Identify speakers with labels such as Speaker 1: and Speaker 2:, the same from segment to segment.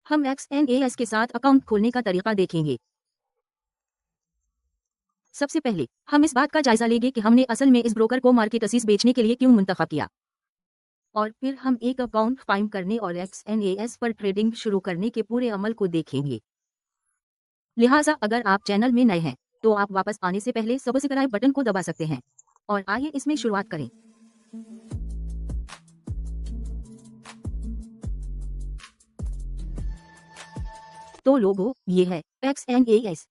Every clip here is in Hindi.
Speaker 1: हम XNAS के साथ अकाउंट खोलने का तरीका देखेंगे। सबसे पहले हम इस बात का जायजा लेंगे कि हमने असल में इस ब्रोकर को मार्केट असीस बेचने के लिए क्यों मुंतखब किया, और फिर हम एक अकाउंट कायम करने और XNAS पर ट्रेडिंग शुरू करने के पूरे अमल को देखेंगे। लिहाजा अगर आप चैनल में नए हैं तो आप वापस आने से पहले सब्सक्राइब बटन को दबा सकते हैं और आइए इसमें शुरुआत करें। तो लोगों, ये है XNAS।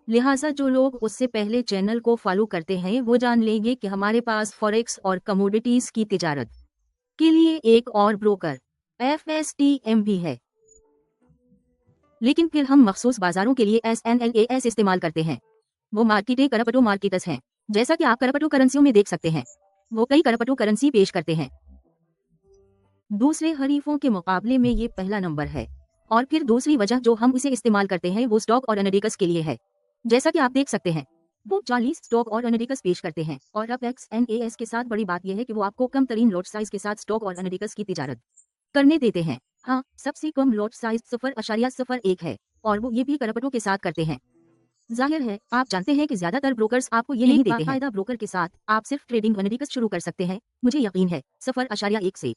Speaker 1: लिहाजा जो लोग उससे पहले चैनल को फॉलो करते हैं वो जान लेंगे कि हमारे पास फॉरेक्स और कमोडिटीज की तिजारत के लिए एक और ब्रोकर FSTM भी है, लेकिन फिर हम मखसूस बाजारों के लिए SNLAS इस्तेमाल करते हैं। वो मार्केटें करप्टो मार्केटस हैं। जैसा कि आप करप्टो करेंसियों में देख सकते हैं, वो कई करप्टो करेंसी पेश करते हैं। दूसरे हरीफों के मुकाबले में ये पहला नंबर है। और फिर दूसरी वजह जो हम इसे इस्तेमाल करते हैं वो स्टॉक और एनालिटिक्स के लिए है। जैसा कि आप देख सकते हैं, वो 40 स्टॉक और एनालिटिक्स पेश करते हैं। और अब XNAS के साथ बड़ी बात यह है कि वो आपको कम तरीन लॉट साइज के साथ स्टॉक और एनालिटिक्स की तिजारत करने देते हैं। हाँ, सबसे कम लॉट साइज 0.01 है और वो ये भी करप्टो के साथ करते हैं। जाहिर है आप जानते हैं कि ज्यादातर ब्रोकर्स आपको ये नहीं देते हैं। फायदा ब्रोकर के साथ आप सिर्फ ट्रेडिंग एनालिटिक्स शुरू कर सकते हैं। मुझे यकीन है 0.1 से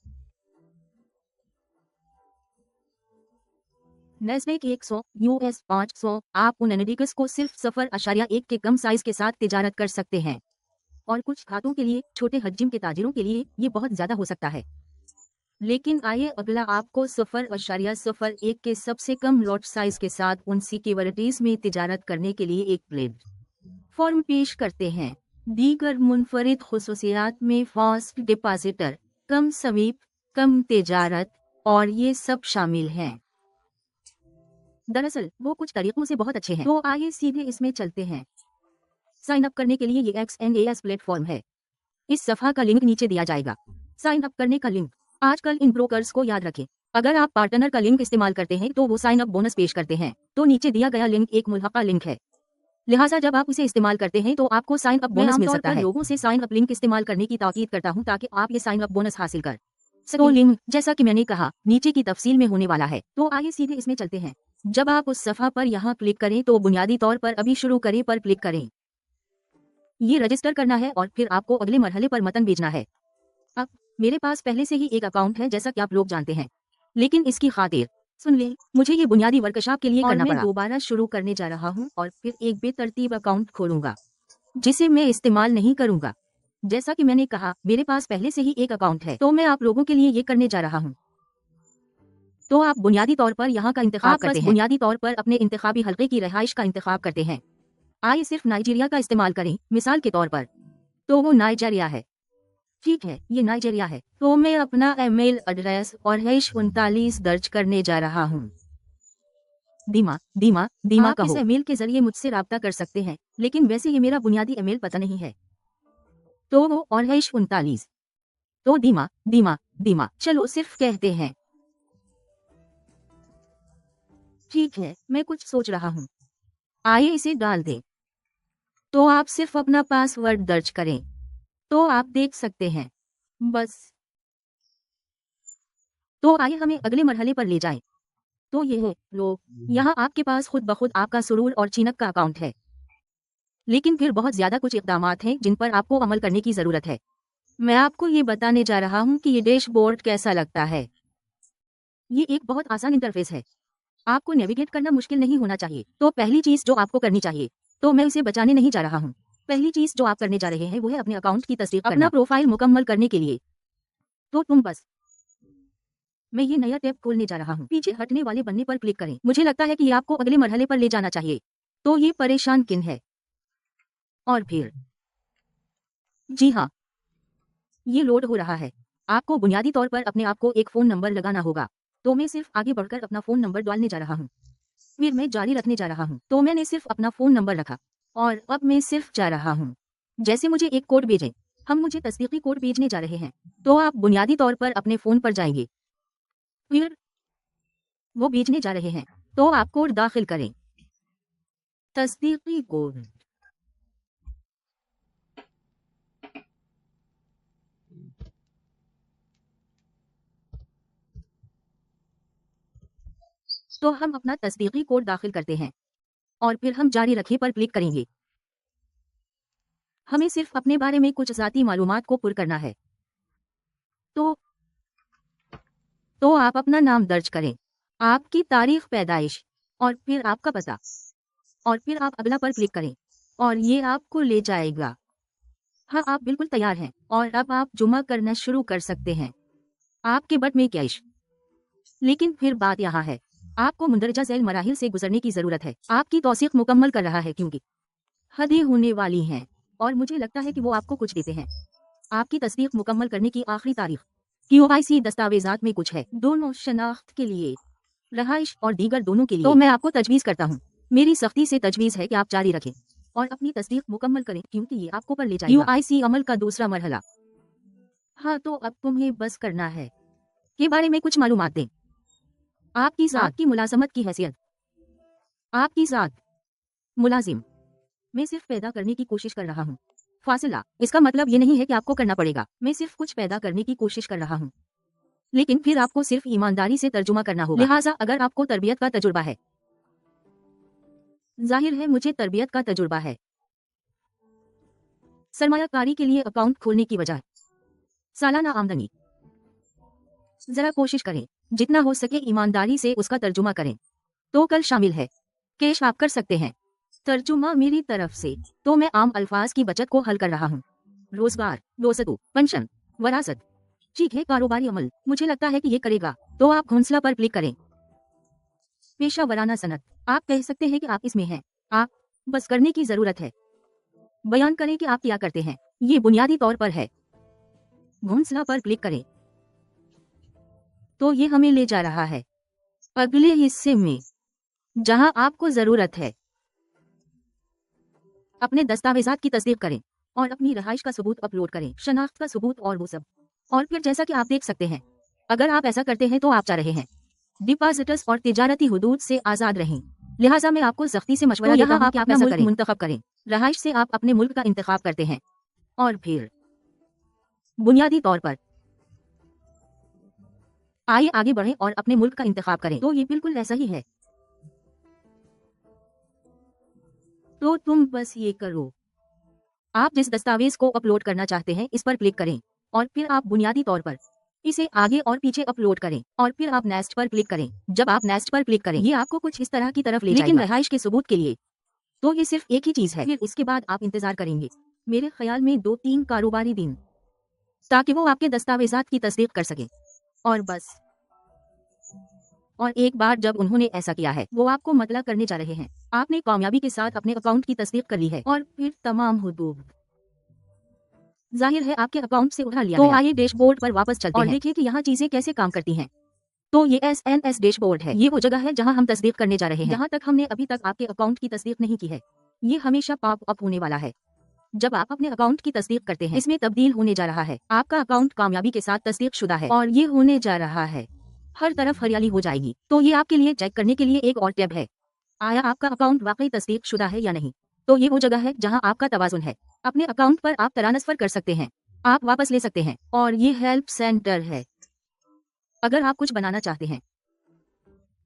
Speaker 1: नैस्डैक 100 US 500 आप उन एनालिटिक्स को सिर्फ 0.1 के कम साइज के साथ तिजारत कर सकते हैं, और कुछ खातों के लिए, छोटे हजम के ताजिरों के लिए ये बहुत ज्यादा हो सकता है। लेकिन आइए अगला आपको 0.01 के सबसे कम लॉट साइज के साथ उन सिक्योरिटीज में तिजारत करने के लिए एक प्लेटफॉर्म पेश करते हैं। दीगर मुनफरिद खुसूसियात में फास्ट डिपॉजिटर, कम स्वीप, कम तिजारत और ये सब शामिल हैं। दरअसल वो कुछ तरीकों से बहुत अच्छे हैं, तो आइए सीधे इसमें चलते हैं। साइन अप करने के लिए ये XNAS प्लेटफॉर्म है। इस सफा का लिंक नीचे दिया जाएगा। साइन अप करने का लिंक। आजकल इन ब्रोकर्स को याद रखें, अगर आप पार्टनर का लिंक इस्तेमाल करते हैं तो वो साइन अप बोनस पेश करते हैं। तो नीचे दिया गया लिंक एक मुल्हका लिंक है, लिहाजा जब आप उसे इस्तेमाल करते हैं तो आपको साइन अप बोनस मिल सकता है। लोगों से साइन अप लिंक इस्तेमाल करने की ताकीद करता हूँ ताकि आप ये साइन अप बोनस हासिल कर सकें। तो लिंक, जैसा कि मैंने कहा, नीचे की तफसील में होने वाला है। तो आइए सीधे इसमें चलते हैं। जब आप उस सफा पर यहाँ क्लिक करें तो बुनियादी तौर पर अभी शुरू करें पर क्लिक करें। ये रजिस्टर करना है और फिर आपको अगले मरहले पर मतन भेजना है। अब मेरे पास पहले से ही एक अकाउंट है जैसा कि आप लोग जानते हैं, लेकिन इसकी खातिर सुन ले, मुझे ये बुनियादी वर्कशॉप के लिए करना पड़ा। दोबारा शुरू करने जा रहा हूँ और फिर एक बेतरतीब अकाउंट खोलूंगा जिसे मैं इस्तेमाल नहीं करूंगा। जैसा कि मैंने कहा, मेरे पास पहले से ही एक अकाउंट है, तो मैं आप लोगों के लिए ये करने जा रहा हूँ। तो आप बुनियादी तौर पर यहाँ का इंतखाब करते हैं। बुनियादी तौर पर अपने इंतखाबी हल्के की रिहाइश का इंतखाब करते हैं। आइए सिर्फ नाइजीरिया का इस्तेमाल करें मिसाल के तौर पर, तो वो नाइजीरिया है। ठीक है, ये नाइजीरिया है। तो मैं अपना ईमेल एड्रेस और #39 दर्ज करने जा रहा हूँ। दीमा कहो। इस ईमेल के जरिए मुझसे राब्ता कर सकते हैं, लेकिन वैसे ये मेरा बुनियादी ईमेल पता नहीं है। तो वो और #39। तो दीमा चलो सिर्फ कहते हैं। ठीक है, मैं कुछ सोच रहा हूँ। आइए इसे डाल दें। तो आप सिर्फ अपना पासवर्ड दर्ज करें। तो आप देख सकते हैं, बस। तो आइए हमें अगले मरहले पर ले जाएं। तो ये है लोग, यहाँ आपके पास खुद ब खुद आपका सुरूर और चीनक का अकाउंट है, लेकिन फिर बहुत ज्यादा कुछ इक़दामात हैं जिन पर आपको अमल करने की जरूरत है। मैं आपको ये बताने जा रहा हूँ कि ये डैशबोर्ड कैसा लगता है। ये एक बहुत आसान इंटरफेस है, आपको नेविगेट करना मुश्किल नहीं होना चाहिए। तो पहली चीज जो आपको करनी चाहिए, तो मैं उसे बचाने नहीं जा रहा हूँ। पहली चीज जो आप करने जा रहे हैं वो है अपने अकाउंट की तस्दीक करना। अपना प्रोफाइल मुकम्मल करने के लिए तो तुम बस, मैं ये नया टैब खोलने जा रहा हूँ। पीछे हटने वाले बनने पर क्लिक करें। मुझे लगता है कि ये आपको अगले मरहले पर ले जाना चाहिए। तो ये परेशान किन है? और फिर जी हाँ, ये लोड हो रहा है। आपको बुनियादी तौर पर अपने आप को एक फोन नंबर लगाना होगा। तो मैं सिर्फ आगे बढ़कर अपना फोन नंबर डालने जा रहा हूँ। फिर मैं जारी रखने जा रहा हूँ। तो मैंने सिर्फ अपना फोन नंबर रखा और अब मैं सिर्फ जा रहा हूँ। जैसे मुझे एक कोड भेजें, हम मुझे तस्दीकी कोड भेजने जा रहे हैं। तो आप बुनियादी तौर पर अपने फोन पर जाएंगे, फिर वो भेजने जा रहे हैं। तो आप कोड दाखिल करें। तस्दीकी कोड। तो हम अपना तस्दीकी कोड दाखिल करते हैं और फिर हम जारी रखें पर क्लिक करेंगे। हमें सिर्फ अपने बारे में कुछ ज़ाती मालूमात को पुर करना है। तो आप अपना नाम दर्ज करें, आपकी तारीख पैदाइश और फिर आपका पता, और फिर आप अगला पर क्लिक करें और ये आपको ले जाएगा। हाँ, आप बिल्कुल तैयार हैं और अब आप जुमा करना शुरू कर सकते हैं। आपके बट में कैश। लेकिन फिर बात यहाँ है, आपको मुंदरजा झैल मराहिल से गुजरने की जरूरत है। आपकी तौसीक मुकम्मल कर रहा है क्योंकि हदें होने वाली हैं और मुझे लगता है कि वो आपको कुछ देते हैं। आपकी तस्दीक मुकम्मल करने की आखिरी तारीख QIC दस्तावेजात में कुछ है, दोनों शनाख्त के लिए, रहाइश और दीगर दोनों के लिए। तो मैं आपको तजवीज़ करता हूँ, मेरी सख्ती से तजवीज़ है कि आप जारी रखें और अपनी तस्दीक मुकम्मल करें क्योंकि ये आपको पर ले जाएगा। QIC अमल का दूसरा मरहला। हाँ, तो अब तुम्हें बस करना है के बारे में कुछ मालूमात दें। आपकी ज़ात की मुलाजमत की हैसियत। आपकी ज़ात मुलाजिम। मैं सिर्फ पैदा करने की कोशिश कर रहा हूँ। फासिला, इसका मतलब ये नहीं है कि आपको करना पड़ेगा। मैं सिर्फ कुछ पैदा करने की कोशिश कर रहा हूँ, लेकिन फिर आपको सिर्फ ईमानदारी से तर्जुमा करना होगा। लिहाजा अगर आपको तरबियत का तजुर्बा है, जाहिर है मुझे तरबियत का तजुर्बा है। सरमायाकारी के लिए अकाउंट खोलने की बजाय सालाना आमदनी। जरा कोशिश करें, जितना हो सके ईमानदारी से उसका तर्जुमा करें। तो कल शामिल है, कैश आप कर सकते हैं। तर्जुमा मेरी तरफ से, तो मैं आम अल्फाज की बचत को हल कर रहा हूँ। रोजगार, दोस्तों, पेंशन, वरासत, ठीक है, कारोबारी अमल, मुझे लगता है कि ये करेगा। तो आप घोंसला पर क्लिक करें। पेशा वराना सनत, आप कह सकते हैं कि आप इसमें हैं, आप बस करने की जरूरत है। बयान करें कि आप क्या करते हैं, ये बुनियादी तौर पर है। घोंसला पर क्लिक करें तो ये हमें ले जा रहा है अगले हिस्से में जहां आपको जरूरत है। अपने दस्तावेजात की तस्दीक करें और अपनी रहाइश का सबूत अपलोड करें, शनाख्त का सबूत और वो सब। और फिर जैसा कि आप देख सकते हैं, अगर आप ऐसा करते हैं तो आप चाह रहे हैं डिपॉजिटर्स और तिजारती हुदूद से आजाद रहें। लिहाजा मैं आपको सख्ती से मशवरा देता हूं कि आप ऐसा करें, मुंतखब करें। रहाइश से आप अपने मुल्क का इंतखाब करते हैं और फिर बुनियादी तौर पर आइए आगे बढ़ें और अपने मुल्क का इंतखाब करें। तो ये बिल्कुल ऐसा ही है। तो तुम बस ये करो, आप जिस दस्तावेज को अपलोड करना चाहते हैं इस पर क्लिक करें और फिर आप बुनियादी तौर पर इसे आगे और पीछे अपलोड करें और फिर आप नेक्स्ट पर क्लिक करें। जब आप नेक्स्ट पर क्लिक करें, ये आपको कुछ इस तरह की तरफ ले जाएगा, लेकिन रहाइश के सबूत के लिए तो ये सिर्फ एक ही चीज है। फिर इसके बाद आप इंतजार करेंगे, मेरे ख्याल में 2-3 कारोबारी दिन, ताकि वो आपके दस्तावेजात की तस्दीक कर सके। और बस, और एक बार जब उन्होंने ऐसा किया है, वो आपको मतला करने जा रहे हैं। आपने कामयाबी के साथ अपने अकाउंट की तस्दीक कर ली है और फिर तमाम हुदूद जाहिर है आपके अकाउंट से उठा लिया। तो आइए डैशबोर्ड पर वापस चलते हैं और देखिए कि यहाँ चीजें कैसे काम करती हैं। तो ये SNS डैशबोर्ड है, ये वो जगह है जहाँ हम तस्दीक करने जा रहे हैं। जहाँ तक हमने अभी तक आपके अकाउंट की तस्दीक नहीं की है, ये हमेशा पॉप अप होने वाला है जब आप अपने अकाउंट की तस्दीक करते हैं। इसमें तब्दील होने जा रहा है, आपका अकाउंट कामयाबी के साथ तस्दीक शुदा है और ये होने जा रहा है, हर तरफ हरियाली हो जाएगी। तो ये आपके लिए चेक करने के लिए एक और टैब है, आया आपका अकाउंट वाकई तस्दीक शुदा है या नहीं। तो ये वो जगह है जहां आपका तवाजुन है। अपने अकाउंट पर आप ट्रांसफर कर सकते हैं, आप वापस ले सकते हैं। और ये हेल्प सेंटर है अगर आप कुछ बनाना चाहते हैं,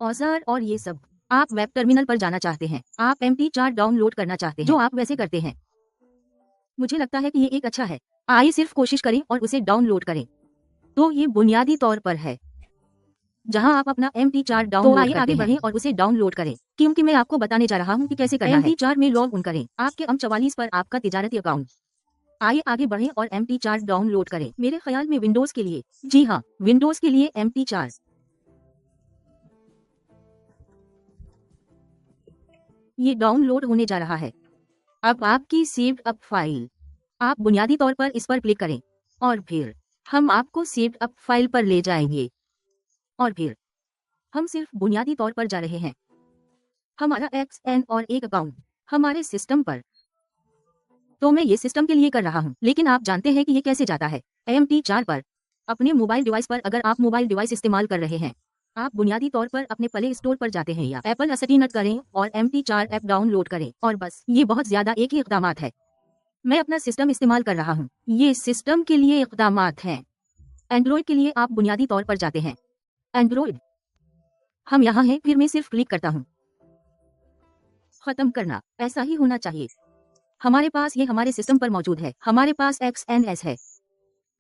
Speaker 1: औजार और ये सब। आप वेब टर्मिनल पर जाना चाहते हैं, आप MP4 डाउनलोड करना चाहते हैं, जो आप वैसे करते हैं। मुझे लगता है कि ये एक अच्छा है, आइए सिर्फ कोशिश करें और उसे डाउनलोड करें। तो ये बुनियादी तौर पर है जहां आप अपना MP4 डाउनलोड करते हैं। आगे बढ़ें और उसे डाउनलोड करें, क्योंकि मैं आपको बताने जा रहा हूं कि कैसे करना है। MP4 में लॉग इन करें, आपके M44 पर आपका तिजारती अकाउंट। आइए आगे बढ़ें और MP4 डाउनलोड करें। मेरे ख्याल में विंडोज के लिए, जी हाँ, विंडोज के लिए MP4। ये डाउनलोड होने जा रहा है। अब आपकी सेव्ड अप फाइल, आप बुनियादी तौर पर इस पर क्लिक करें और फिर हम आपको सेव्ड अप फाइल पर ले जाएंगे और फिर हम सिर्फ बुनियादी तौर पर जा रहे हैं। हमारा XN और एक अकाउंट हमारे सिस्टम पर। तो मैं ये सिस्टम के लिए कर रहा हूँ, लेकिन आप जानते हैं कि ये कैसे जाता है। MP4 पर अपने मोबाइल डिवाइस पर, अगर आप मोबाइल डिवाइस इस्तेमाल कर रहे हैं, आप बुनियादी तौर पर अपने प्ले स्टोर पर जाते हैं या एप्पल असटीनट करें और MP4 ऐप डाउनलोड करें और बस। ये बहुत ज्यादा एक ही इक़दामात है। मैं अपना सिस्टम इस्तेमाल कर रहा हूँ, ये सिस्टम के लिए इक़दामात हैं। एंड्रॉयड के लिए आप बुनियादी तौर पर जाते हैं, एंड्रॉयड हम यहाँ हैं, फिर मैं सिर्फ क्लिक करता हूँ। खत्म करना, ऐसा ही होना चाहिए। हमारे पास ये हमारे सिस्टम पर मौजूद है। हमारे पास XNS है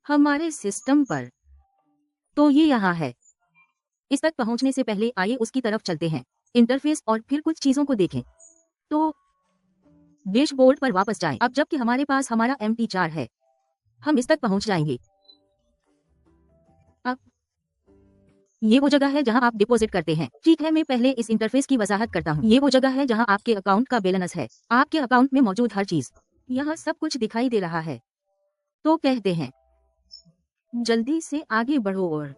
Speaker 1: हमारे सिस्टम पर, तो ये यहाँ है। इस तक पहुंचने से पहले आइए उसकी तरफ चलते हैं, इंटरफेस और फिर कुछ चीजों को देखें। तो डैशबोर्ड पर वापस जाएं। अब जबकि हमारे पास हमारा MT4 है, हम इस तक पहुंच जाएंगे। अब ये वो जगह है जहां आप डिपॉजिट करते हैं। ठीक है, मैं पहले इस इंटरफेस की वजाहत करता हूं। ये वो जगह है जहां आपके अकाउंट का बैलेंस है, आपके अकाउंट में मौजूद हर चीज। यहाँ सब कुछ दिखाई दे रहा है। तो कहते हैं, जल्दी से आगे बढ़ो और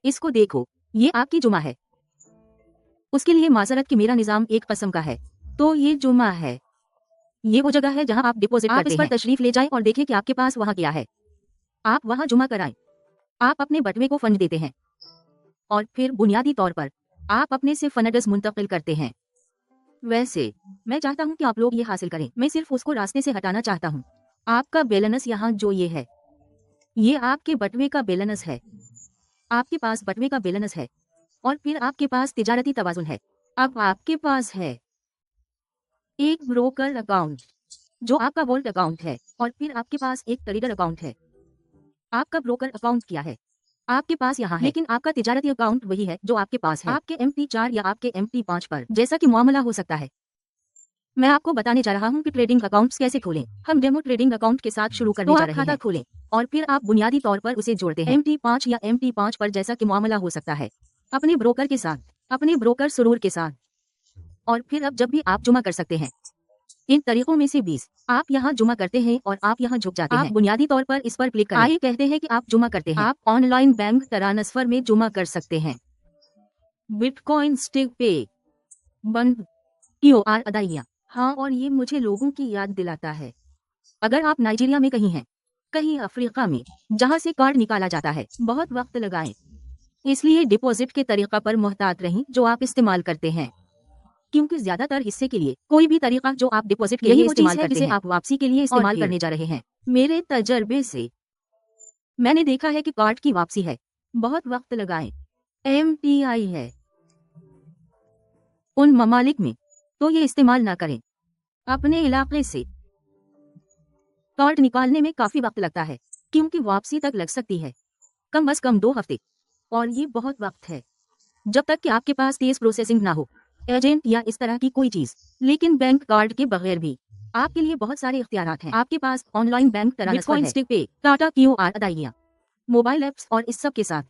Speaker 1: इसको देखो। ये आपकी जुमा है। उसके लिए माजरत कि मेरा निजाम एक कस्म का है, तो ये जुमा है। ये वो जगह है जहां आप डिपॉजिट करते हैं। इस पर तशरीफ ले जाएं और देखें कि आपके पास वहां क्या है। आप वहां जुमा कराएं। आप अपने बटवे को फंड देते हैं और फिर बुनियादी तौर पर आप अपने से फंड्स मुंतकिल करते हैं। वैसे मैं चाहता हूं कि आप लोग ये हासिल करें। मैं सिर्फ उसको रास्ते से हटाना चाहता हूं। आपका बैलेंस यहाँ जो ये है, ये आपके बटवे का बैलेंस है। आपके पास बटवे का बैलेंस है और फिर आपके पास तिजारती तवाजुन है। अब आपके पास है एक ब्रोकर अकाउंट जो आपका वॉल्ट अकाउंट है और फिर आपके पास एक ट्रेडर अकाउंट है। आपका ब्रोकर अकाउंट क्या है? आपके पास यहाँ है, लेकिन आपका तिजारती अकाउंट वही है जो आपके पास है। आपके MT4 या आपके MT5 पर जैसा कि मामला हो सकता है। मैं आपको बताने जा रहा हूँ कि ट्रेडिंग अकाउंट्स कैसे खोलें। हम डेमो ट्रेडिंग अकाउंट के साथ शुरू करने जा रहे हैं। खाता खोलें और फिर आप बुनियादी तौर पर उसे जोड़ते हैं MT5 या MT5 पर जैसा कि मामला हो सकता है, अपने ब्रोकर के साथ, अपने ब्रोकर सुरूर के साथ। और फिर अब जब भी आप जुमा कर सकते हैं, इन तरीकों में से 20 आप यहाँ जुमा करते हैं और आप यहाँ झुक जाते हैं। बुनियादी तौर पर इस पर क्लिक करें। आइए कहते हैं कि आप जुमा करते हैं। आप ऑनलाइन बैंक ट्रांसफर में जुमा कर सकते हैं। बिटकॉइन स्टिक पे बंद QR अदाइयाँ। हाँ, और ये मुझे लोगों की याद दिलाता है, अगर आप नाइजीरिया में कहीं हैं, कहीं अफ्रीका में, जहाँ से कार्ड निकाला जाता है, बहुत वक्त लगाएं। इसलिए डिपॉजिट के तरीका पर मोहतात रहें जो आप इस्तेमाल करते हैं, क्योंकि ज्यादातर हिस्से के लिए कोई भी तरीका जो आप डिपॉजिट के लिए इस्तेमाल करते हैं, आप वापसी के लिए इस्तेमाल करने जा रहे हैं। मेरे तजर्बे से मैंने देखा है कि कार्ड की वापसी है, बहुत वक्त लगाएं। MTI है उन ममालिक में, तो ये इस्तेमाल ना करें। अपने इलाके से कार्ड निकालने में काफी वक्त लगता है, क्योंकि वापसी तक लग सकती है कम से कम 2 हफ्ते, और ये बहुत वक्त है जब तक कि आपके पास तेज प्रोसेसिंग ना हो, एजेंट या इस तरह की कोई चीज। लेकिन बैंक कार्ड के बगैर भी आपके लिए बहुत सारे इख्तियारात हैं। आपके पास ऑनलाइन बैंक ट्रांसफर है, स्टिक पे, टाटा QR अदाइयाँ, मोबाइल ऐप्स और इस सब के साथ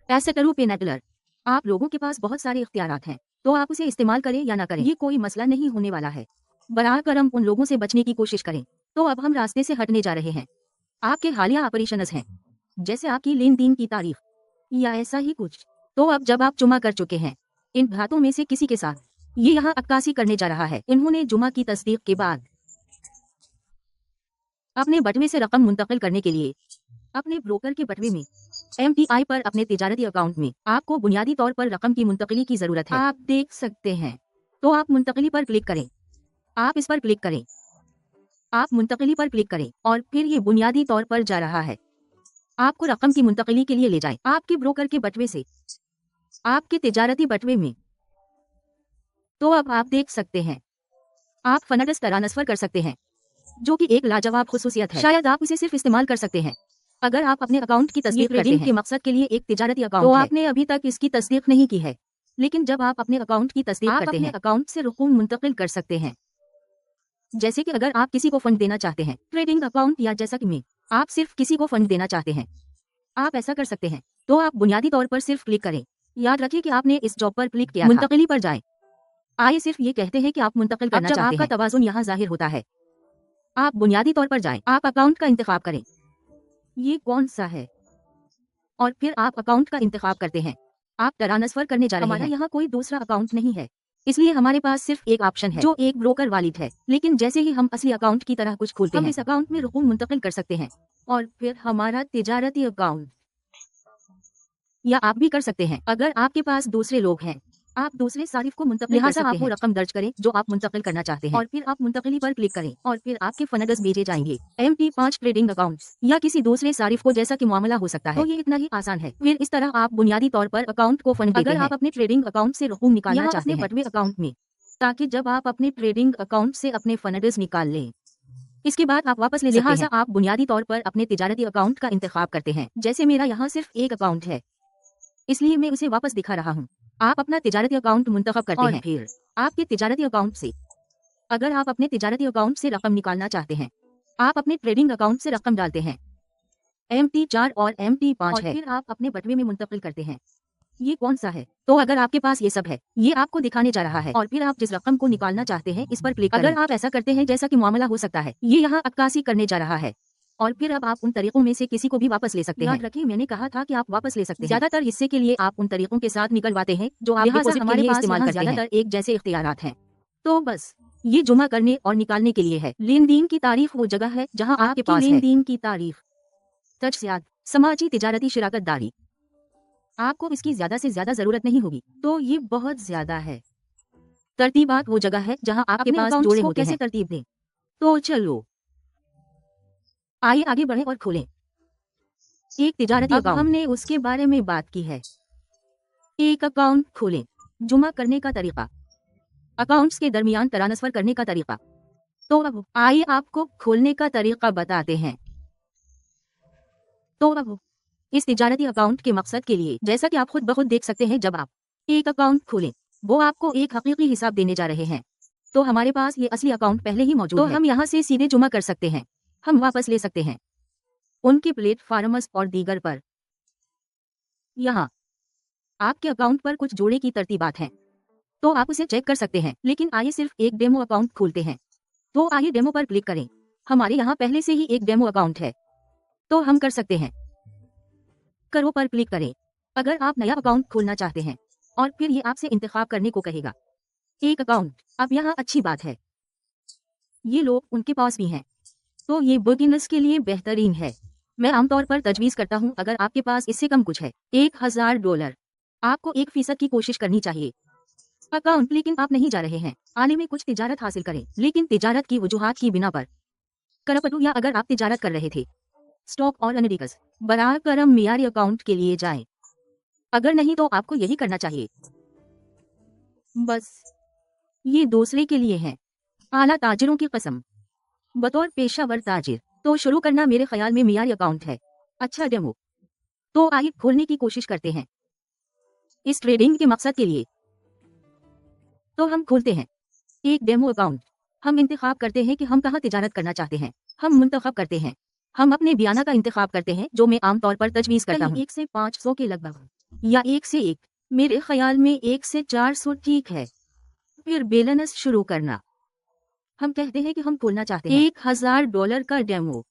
Speaker 1: पैसेटरू पे नेटलर। आप लोगों के पास बहुत सारे इख्तियारात हैं, तो आप उसे इस्तेमाल करें या ना करें, ये कोई मसला नहीं होने वाला है। बराह करम उन लोगों से बचने की कोशिश करें। तो अब हम रास्ते से हटने जा रहे हैं। आपके हालिया ऑपरेशंस हैं, जैसे आपकी लेन देन की तारीफ या ऐसा ही कुछ। तो अब जब आप जुमा कर चुके हैं, इन भातों में से किसी के साथ ये यहाँ अक्कासी करने जा रहा है। इन्होंने जुमा की तस्दीक के बाद अपने बटवे से रकम मुंतकिल करने के लिए अपने ब्रोकर के बटवे में MTI पर अपने तिजारती अकाउंट में आपको बुनियादी तौर पर रकम की मुंतकिली की जरूरत है। आप देख सकते हैं, तो आप मुंतकिली पर क्लिक करें। आप इस पर क्लिक करें, आप मुंतकिली पर क्लिक करें और फिर ये बुनियादी तौर पर जा रहा है। आपको रकम की मुंतकिली के लिए ले जाए आपके ब्रोकर के बटवे से आपके तिजारती बटवे में। तो अब आप देख सकते हैं, आप फंड्स ट्रांसफर कर सकते हैं, जो कि एक लाजवाब खुसूसियत है। शायद आप इसे सिर्फ इस्तेमाल कर सकते हैं अगर आप अपने अकाउंट की तस्दीक करते हैं। के मकसद के लिए एक तिजारती अकाउंट तो आपने अभी तक इसकी तस्दीक नहीं की है, लेकिन जब आप अपने अकाउंट की तस्दीक करते हैं, अकाउंट से रकूम मुंतकिल कर सकते हैं। जैसे कि अगर आप किसी को फंड देना चाहते हैं, ट्रेडिंग अकाउंट, या जैसा कि मैं, आप सिर्फ किसी को फंड देना चाहते हैं, आप ऐसा कर सकते हैं। तो आप बुनियादी तौर पर सिर्फ क्लिक करें। याद रखिए कि आपने इस जॉब पर क्लिक किया। मुंतकिली पर जाएं। आइए सिर्फ ये कहते हैं कि आप मुंतकिल करना चाहते हैं। आपका तवाजुन यहाँ जाहिर होता है। आप बुनियादी तौर पर जाएं, आप अकाउंट का इंतखाब करें, ये कौन सा है, और फिर आप अकाउंट का इंतखाब करते हैं। आप ट्रांसफर करने जा रहे हैं। हमारा यहाँ कोई दूसरा अकाउंट नहीं है, इसलिए हमारे पास सिर्फ एक ऑप्शन है जो एक ब्रोकर वालिद है। लेकिन जैसे ही हम असली अकाउंट की तरह कुछ खोलते हैं, हम इस अकाउंट में रकूम मुंतकिल कर सकते हैं, और फिर हमारा तिजारती अकाउंट, या आप भी कर सकते हैं अगर आपके पास दूसरे लोग हैं आप दूसरे सारिफ को मुंतकिल कर सकते हैं। आपको रकम दर्ज करें जो आप मुंतकिल करना चाहते हैं और फिर आप मुंतकिली पर क्लिक करें और फिर आपके फंड्स भेजे जाएंगे। MT5 ट्रेडिंग अकाउंट्स या किसी दूसरे सारिफ को जैसा कि मामला हो सकता है। तो ये इतना ही आसान है। फिर इस तरह आप बुनियादी तौर पर अकाउंट को फंड देते हैं। अगर आप अपने ट्रेडिंग अकाउंट से रकूम निकालना चाहते हैं बटवे अकाउंट में, ताकि जब आप अपने ट्रेडिंग अकाउंट से अपने फंड्स निकाल लें, इसके बाद आप वापस ले सकते हैं। लिहाजा आप बुनियादी तौर पर अपने तिजारती अकाउंट का इंतखाब करते हैं। जैसे मेरा यहाँ सिर्फ एक अकाउंट है, इसलिए मैं उसे वापस दिखा रहा हूँ। आप अपना तिजारती अकाउंट मुंतखब करते हैं। फिर आपके तिजारती अकाउंट से अगर आप अपने तिजारती अकाउंट से रकम निकालना चाहते हैं, आप अपने ट्रेडिंग अकाउंट से रकम डालते हैं। MT4 और MT5 है। फिर आप अपने बटवे में मुंतकिल करते हैं। ये कौन सा है? तो अगर आपके पास ये सब है, ये आपको दिखाने जा रहा है और फिर आप जिस रकम को निकालना चाहते हैं इस पर क्लिक करें। अगर आप ऐसा करते हैं जैसा कि मामला हो सकता है, ये यहाँ अक्कासी करने जा रहा है और फिर अब आप उन तरीकों में से किसी को भी वापस ले सकते हैं। याद रखिए मैंने कहा था कि आप वापस ले सकते हैं। ज्यादातर हिस्से के लिए आप उन तरीकों के साथ निकलवाते हैं जो आप डिपॉजिट के लिए इस्तेमाल करते हैं। ज्यादातर एक जैसे इख्तियारात हैं। तो बस ये जुमा करने और निकालने के लिए है। लेन देन की तारीफ वो जगह है जहाँ आपके पास लेन देन की तारीफ, तजसियात, समाजी तिजारती शिराकतदारी, आपको इसकी ज्यादा से ज्यादा जरूरत नहीं होगी। तो ये बहुत ज्यादा है। तरतीबात वो जगह है जहाँ आपके पास जोड़े होते हैं। कैसे तरतीब दें? तो चलो आइए आगे बढ़ें और खोलें एक तिजारती अकाउंट। हमने उसके बारे में बात की है। एक अकाउंट खोलें। जुमा करने का तरीका, अकाउंट्स के दरमियान ट्रांसफर करने का तरीका। तो अब आइए आपको खोलने का तरीका बताते हैं। तो अब इस तिजारती अकाउंट के मकसद के लिए, जैसा कि आप खुद ब खुद देख सकते हैं, जब आप एक अकाउंट खोलें वो आपको एक हकीकी हिसाब देने जा रहे हैं। तो हमारे पास ये असली अकाउंट पहले ही मौजूद है। तो हम यहाँ से सीधे जुमा कर सकते हैं, हम वापस ले सकते हैं उनके प्लेटफॉर्म्स और दीगर पर। यहाँ आपके अकाउंट पर कुछ जोड़े की तरतीबात हैं, तो आप उसे चेक कर सकते हैं। लेकिन आइए सिर्फ एक डेमो अकाउंट खोलते हैं। तो आइए डेमो पर क्लिक करें। हमारे यहाँ पहले से ही एक डेमो अकाउंट है, तो हम कर सकते हैं। करो पर क्लिक करें अगर आप नया अकाउंट खोलना चाहते हैं और फिर ये आपसे इंतखाब करने को कहेगा एक अकाउंट। अब यहाँ अच्छी बात है, ये लोग उनके पास भी हैं, तो ये बिगिनर्स के लिए बेहतरीन है। मैं आमतौर पर तजवीज करता हूँ अगर आपके पास इससे कम कुछ है, $1000, आपको 1% की कोशिश करनी चाहिए अकाउंट। लेकिन आप नहीं जा रहे हैं आने में कुछ तिजारत हासिल करें, लेकिन तिजारत की वजूहात की बिना पर करपटू, या अगर आप तिजारत कर रहे थे स्टॉक और एनालिटिक्स, बराह करम मियारी अकाउंट के लिए जाएं। अगर नहीं तो आपको यही करना चाहिए। बस ये दूसरे के लिए है, आला ताजिरों की कसम, बतौर पेशावर ताजिर। तो शुरू करना मेरे ख्याल में मियारी अकाउंट है। अच्छा डेमो, तो आइए खोलने की कोशिश करते हैं इस ट्रेडिंग के मकसद के लिए। तो हम खोलते हैं एक डेमो अकाउंट। हम इंतखाब करते हैं कि हम कहाँ तिजारत करना चाहते हैं। हम मुंतखब करते हैं, हम अपने बयाना का इंतखाब करते हैं जो मैं आमतौर पर तजवीज करता हूँ 1 से 500 के लगभग, या 1 से 1। मेरे ख्याल में 1 से 400 ठीक है। फिर बैलेंस शुरू करना। हम कहते हैं कि हम खोलना चाहते हैं $1000 का डेमो,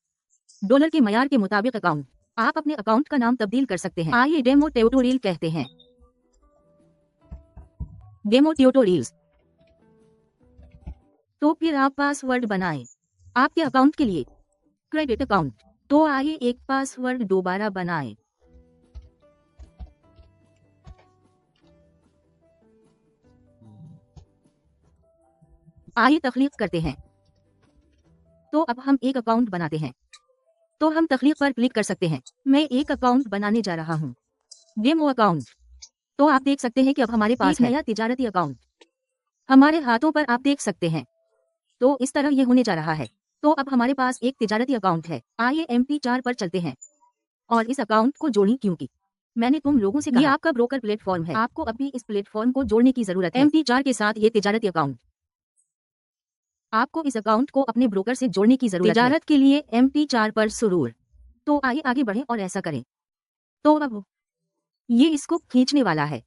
Speaker 1: डॉलर के मयार के मुताबिक अकाउंट। आप अपने अकाउंट का नाम तब्दील कर सकते हैं। आइए डेमो ट्यूटोरियल कहते हैं, डेमो ट्यूटोरियल्स। तो फिर आप पासवर्ड बनाएं आपके अकाउंट के लिए, क्रेडिट अकाउंट। तो आइए एक पासवर्ड दोबारा बनाएं। आइए तख्लीक करते हैं। तो अब हम एक अकाउंट बनाते हैं, तो हम तख्लीक पर क्लिक कर सकते हैं। मैं एक अकाउंट बनाने जा रहा हूँ, डेमो अकाउंट। तो आप देख सकते हैं कि अब हमारे पास नया तिजारती अकाउंट हमारे हाथों पर आप देख सकते हैं। तो इस तरह ये होने जा रहा है। तो अब हमारे पास एक तिजारती अकाउंट है। आइए MT4 पर चलते हैं और इस अकाउंट को जोड़ें, क्योंकि मैंने तुम लोगों से कहा ये आपका ब्रोकर प्लेटफॉर्म है, आपको अभी इस प्लेटफॉर्म को जोड़ने की जरूरत है। MT4 के साथ ये तिजारती अकाउंट, आपको इस अकाउंट को अपने ब्रोकर से जोड़ने की जरूरत है तिजारत के लिए MT4 पर सुरूर। तो आइए आगे बढ़ें और ऐसा करें। तो अब ये इसको खींचने वाला है।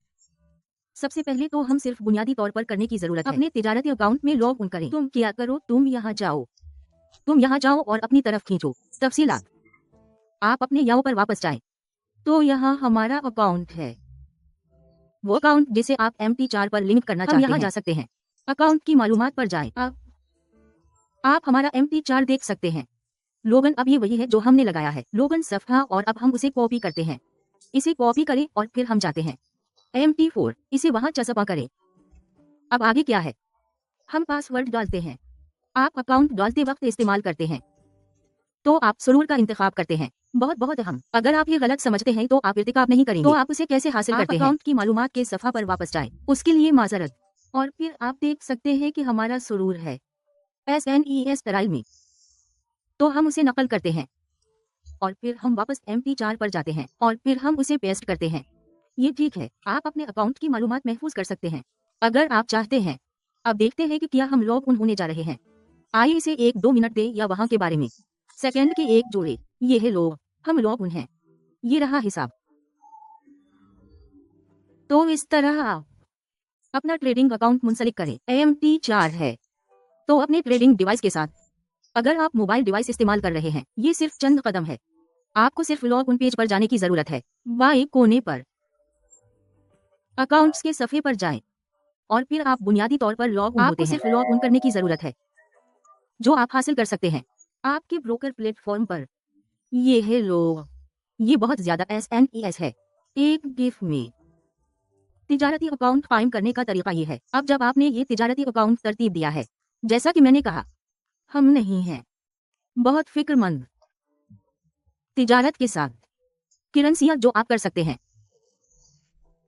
Speaker 1: सबसे पहले तो हम सिर्फ बुनियादी तौर पर करने की जरूरत है, अपने तिजारती अकाउंट में लॉग इन करें। तुम क्या करो, तुम यहाँ जाओ और अपनी तरफ खींचो तफसीलात। आप अपने याओ पर वापस जाएं। तो यहाँ हमारा अकाउंट है, वो अकाउंट जिसे आप MT4 पर लिंक करना चाहते हैं। यहाँ जा सकते हैं, अकाउंट की मालूमात पर जाएं। आप हमारा MT4 देख सकते हैं। लोगन अब ये वही है जो हमने लगाया है, लोगन सफ़ा, और अब हम उसे कॉपी करते हैं। इसे कॉपी करें और फिर हम जाते हैं MT4, इसे वहां चस्पा करें अब आगे क्या है? हम पासवर्ड डालते हैं। आप अकाउंट डालते वक्त इस्तेमाल करते हैं तो आप सुरूर का इंतखाब करते हैं। बहुत बहुत अहम, अगर आप ये गलत समझते हैं तो आप इर्तिकाब नहीं करेंगे। तो आप उसे कैसे हासिल करते हैं? अकाउंट की मालूमात के सफ़ा पर वापस जाएं। उसके लिए माजरत। और फिर आप देख सकते हैं कि हमारा सुरूर है SNES टराइल में, तो हम उसे नकल करते हैं और फिर हम वापस MP4 पर जाते हैं और फिर हम उसे पेस्ट करते हैं। ये ठीक है, आप अपने अकाउंट की मालूमात महफूज कर सकते हैं अगर आप चाहते हैं। अब देखते हैं कि क्या हम लॉग इन होने जा रहे हैं। आइए इसे 1-2 मिनट दें या वहाँ के बारे में सेकंड के एक जोड़े। ये है लोग, हम लॉग इन हैं। ये रहा हिसाब। तो इस तरह आप अपना ट्रेडिंग अकाउंट मुंसलिक करें। MP4 है तो अपने ट्रेडिंग डिवाइस के साथ, अगर आप मोबाइल डिवाइस इस्तेमाल कर रहे हैं, ये सिर्फ चंद कदम है। आपको सिर्फ लॉग इन पेज पर जाने की जरूरत है। बाएं कोने पर अकाउंट्स के सफे पर जाएं और फिर आप बुनियादी तौर पर लॉग इन होते हैं। सिर्फ लॉग इन करने की जरूरत है जो आप हासिल कर सकते हैं आपके ब्रोकर प्लेटफॉर्म पर। ये है लोग, ये बहुत ज्यादा SNES है। एक गिफ में तिजारती अकाउंट कायम करने का तरीका ये है। अब जब आपने ये तिजारती अकाउंट तरतीब दिया है, जैसा कि मैंने कहा, हम नहीं हैं बहुत फिक्रमंद तिजारत के साथ करेंसियां जो आप कर सकते हैं,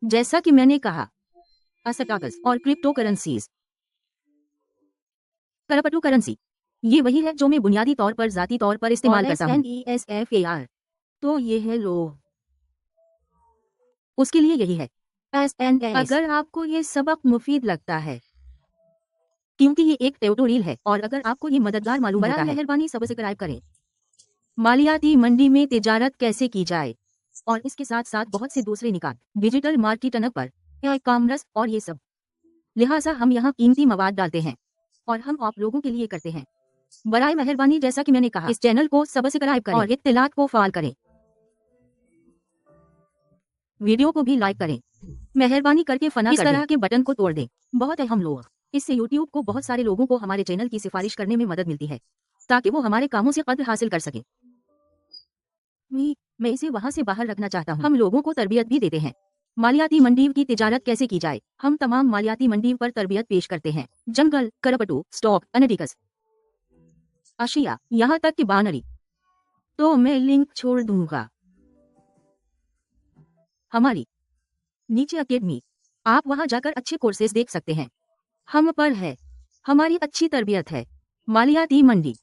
Speaker 1: जैसा कि मैंने कहा, असटाकस और क्रिप्टो करेंसीज। करपटू करेंसी ये वही है जो मैं बुनियादी तौर पर जाती तौर पर इस्तेमाल करता हूं। SNESFAR तो ये है लो, उसके लिए यही है SNS। अगर आपको ये सबक मुफीद लगता है क्योंकि ये एक ट्यूटोरियल है और अगर आपको ये मददगार मालूम होता है, मेहरबानी सब्सक्राइब करें। मालियाती मंडी में तिजारत कैसे की जाए और इसके साथ साथ बहुत से दूसरे निकात, डिजिटल मार्केटिंग पर कॉमर्स और ये सब। लिहाजा हम यहाँ कीमती मवाद डालते हैं और हम आप लोगों के लिए करते हैं। बराए मेहरबानी जैसा कि मैंने कहा, इस चैनल को सब्सक्राइब करें और इत्तलात को फाल करें। वीडियो को भी लाइक करें। मेहरबानी करके फना इस तरह के बटन को तोड़ दें। बहुत अहम लोग, इससे YouTube को बहुत सारे लोगों को हमारे चैनल की सिफारिश करने में मदद मिलती है ताकि वो हमारे कामों से कद्र हासिल कर सके। मैं इसे वहां से बाहर रखना चाहता हूँ। हम लोगों को तरबियत भी देते हैं। मालियाती मंडी की तिजारत कैसे की जाए, हम तमाम मालियाती मंडी पर तरबियत पेश करते हैं। जंगल, करपटू, स्टॉक, एनालिटिक्स, अशिया, यहाँ तक कि बानरी। तो मैं लिंक छोड़ दूंगा हमारी नीचे अकेडमी। आप वहां जाकर अच्छे कोर्सेज देख सकते हैं। हम पर है, हमारी अच्छी तरबियत है। मालियाती मंडी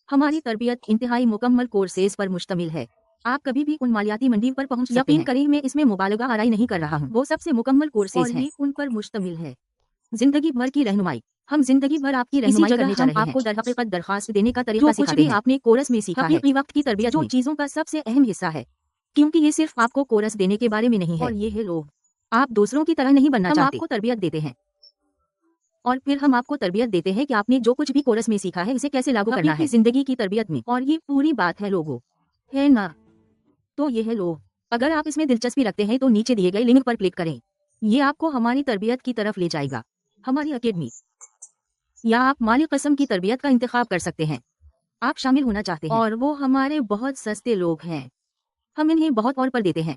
Speaker 1: हमारी तरबियत इंतहाई मुकम्मल कोर्सेज पर मुश्तमिल है। आप कभी भी उन मालियाती मंडी पर पहुंच सकते हैं। यकीन करें मैं इसमें मुबालगा आराई नहीं कर रहा हूं। वो सबसे मुकम्मल कोर्सेज हैं, उन पर मुश्तमिल है। जिंदगी भर की रहनुमाई, हम जिंदगी भर आपकी रहनुमाई करने जा रहे हैं। आपको दरहकीकत दरखास्त देने का तरीका सिखाते हैं। आपने कोरस में सीखा है वक्त की तरबियत जो चीजों का सबसे अहम हिस्सा है, क्योंकि ये सिर्फ आपको कोरस देने के बारे में नहीं है। और ये है लोग, आप दूसरों की तरह नहीं बनना चाहते। हम आपको तरबियत देते हैं और फिर हम आपको तरबियत देते हैं कि आपने जो कुछ भी कोरस में सीखा है इसे कैसे लागू करना है जिंदगी की तरबियत में। और ये पूरी बात है लोगों, है ना? तो ये है लोग, अगर आप इसमें दिलचस्पी रखते हैं तो नीचे दिए गए लिंक पर क्लिक करें। ये आपको हमारी तरबियत की तरफ ले जाएगा, हमारी अकेडमी। या आप माली कस्म की तरबियत का इंतखाब कर सकते हैं। आप शामिल होना चाहते हैं और वो हमारे बहुत सस्ते लोग हैं। हम इन्हें बहुत और पर देते हैं।